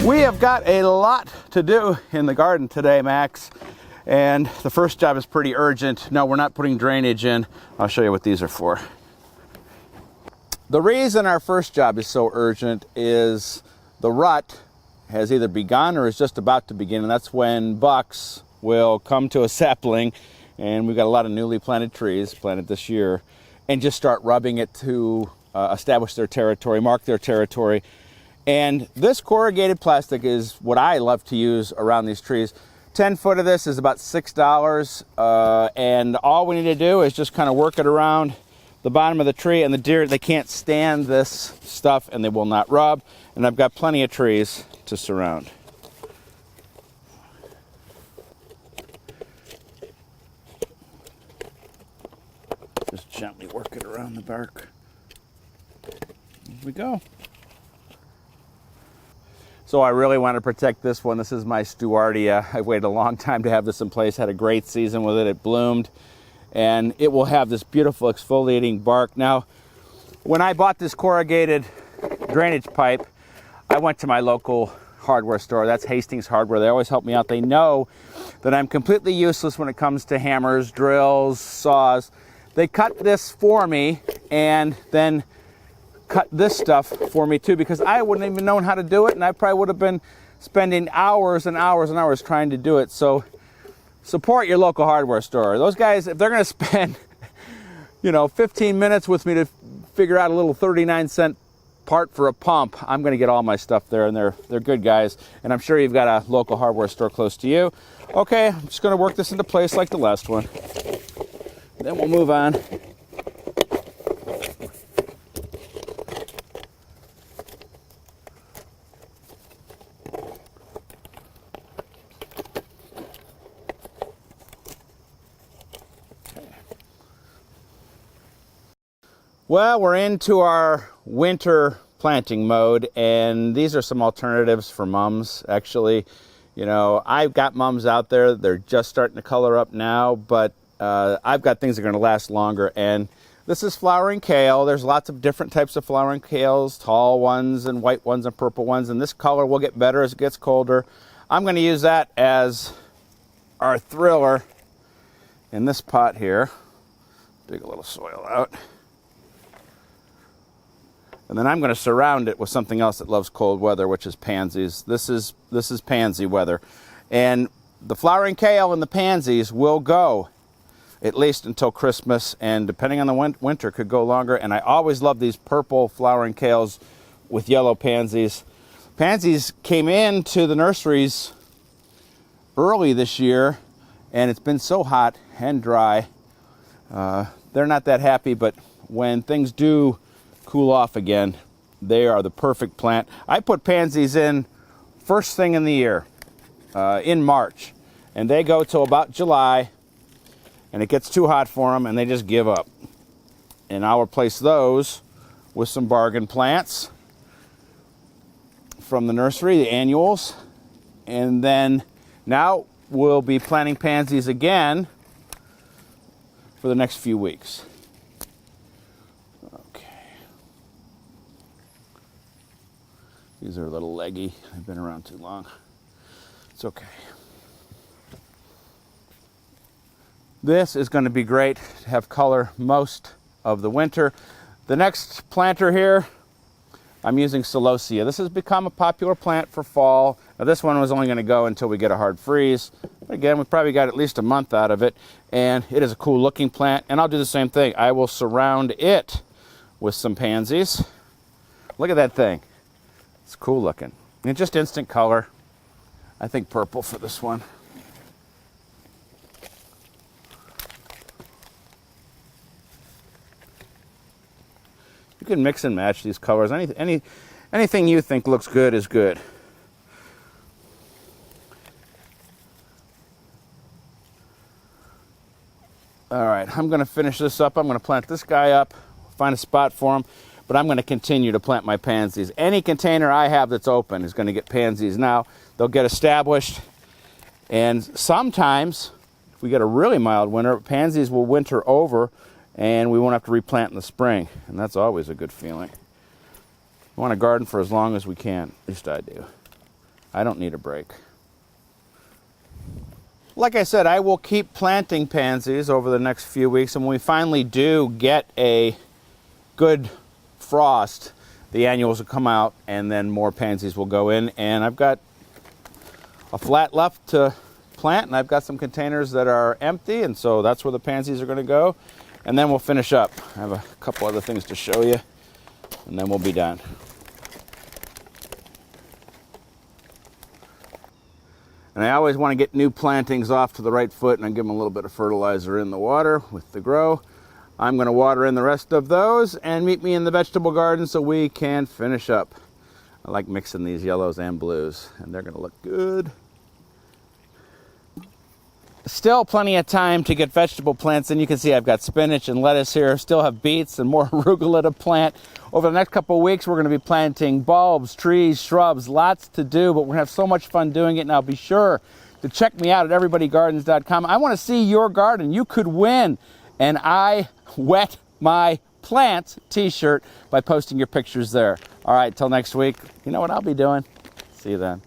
We have got a lot to do in the garden today, Max. And the first job is pretty urgent. No, we're not putting drainage in. I'll show you what these are for. The reason our first job is so urgent is the rut has either begun or is just about to begin, and that's when bucks will come to a sapling, and we've got a lot of newly planted trees planted this year, and just start rubbing it to establish their territory, mark their territory. And this corrugated plastic is what I love to use around these trees. 10 foot of this is about $6, and all we need to do is just kind of work it around the bottom of the tree, and the deer, they can't stand this stuff and they will not rub. And I've got plenty of trees to surround. Just gently work it around the bark. Here we go. So I really want to protect this one. This is my Stewartia. I waited a long time to have this in place, had a great season with it. It bloomed, and it will have this beautiful exfoliating bark. Now, when I bought this corrugated drainage pipe, I went to my local hardware store. That's Hastings Hardware. They always help me out. They know that I'm completely useless when it comes to hammers, drills, saws. They cut this for me and then cut this stuff for me too, because I wouldn't even known how to do it, and I probably would have been spending hours and hours and hours trying to do it. So support your local hardware store. Those guys, if they're going to spend 15 minutes with me to figure out a little 39-cent part for a pump, I'm going to get all my stuff there, and they're good guys, and I'm sure you've got a local hardware store close to you. Okay, I'm just going to work this into place like the last one. Then we'll move on. Well, we're into our winter planting mode, and these are some alternatives for mums, actually. I've got mums out there. They're just starting to color up now, but I've got things that are going to last longer. And this is flowering kale. There's lots of different types of flowering kales, tall ones and white ones and purple ones, and this color will get better as it gets colder. I'm going to use that as our thriller in this pot here. Dig a little soil out. And then I'm going to surround it with something else that loves cold weather, which is pansies. This is pansy weather. And the flowering kale and the pansies will go at least until Christmas, and depending on the winter, could go longer. And I always love these purple flowering kales with yellow pansies. Pansies came into the nurseries early this year, and it's been so hot and dry. They're not that happy, but when things do cool off again, they are the perfect plant. I put pansies in first thing in the year, in March, and they go till about July, and it gets too hot for them and they just give up. And I'll replace those with some bargain plants from the nursery, the annuals, and then now we'll be planting pansies again for the next few weeks. These are a little leggy. They've been around too long. It's okay. This is going to be great to have color most of the winter. The next planter here, I'm using celosia. This has become a popular plant for fall. Now, this one was only going to go until we get a hard freeze. But again, we probably got at least a month out of it, and it is a cool looking plant. And I'll do the same thing. I will surround it with some pansies. Look at that thing. It's cool looking. And just instant color. I think purple for this one. You can mix and match these colors. Anything you think looks good is good. All right, I'm going to finish this up. I'm going to plant this guy up, find a spot for him. But I'm going to continue to plant my pansies. Any container I have that's open is going to get pansies now. They'll get established. And sometimes, if we get a really mild winter, pansies will winter over and we won't have to replant in the spring. And that's always a good feeling. We want to garden for as long as we can. At least I do. I don't need a break. Like I said, I will keep planting pansies over the next few weeks, and when we finally do get a good frost, the annuals will come out and then more pansies will go in. And I've got a flat left to plant, and I've got some containers that are empty, and so that's where the pansies are going to go. And then we'll finish up. I have a couple other things to show you, and then we'll be done. And I always want to get new plantings off to the right foot, and I give them a little bit of fertilizer in the water with the grow. I'm going to water in the rest of those, and meet me in the vegetable garden so we can finish up. I like mixing these yellows and blues, and they're going to look good. Still plenty of time to get vegetable plants in. You can see I've got spinach and lettuce here. Still have beets and more arugula to plant. Over the next couple of weeks, we're going to be planting bulbs, trees, shrubs, lots to do, but we're going to have so much fun doing it. Now be sure to check me out at everybodygardens.com. I want to see your garden. You could win an I Wet My Plants t-shirt by posting your pictures there. All right, till next week, you know what I'll be doing. See you then.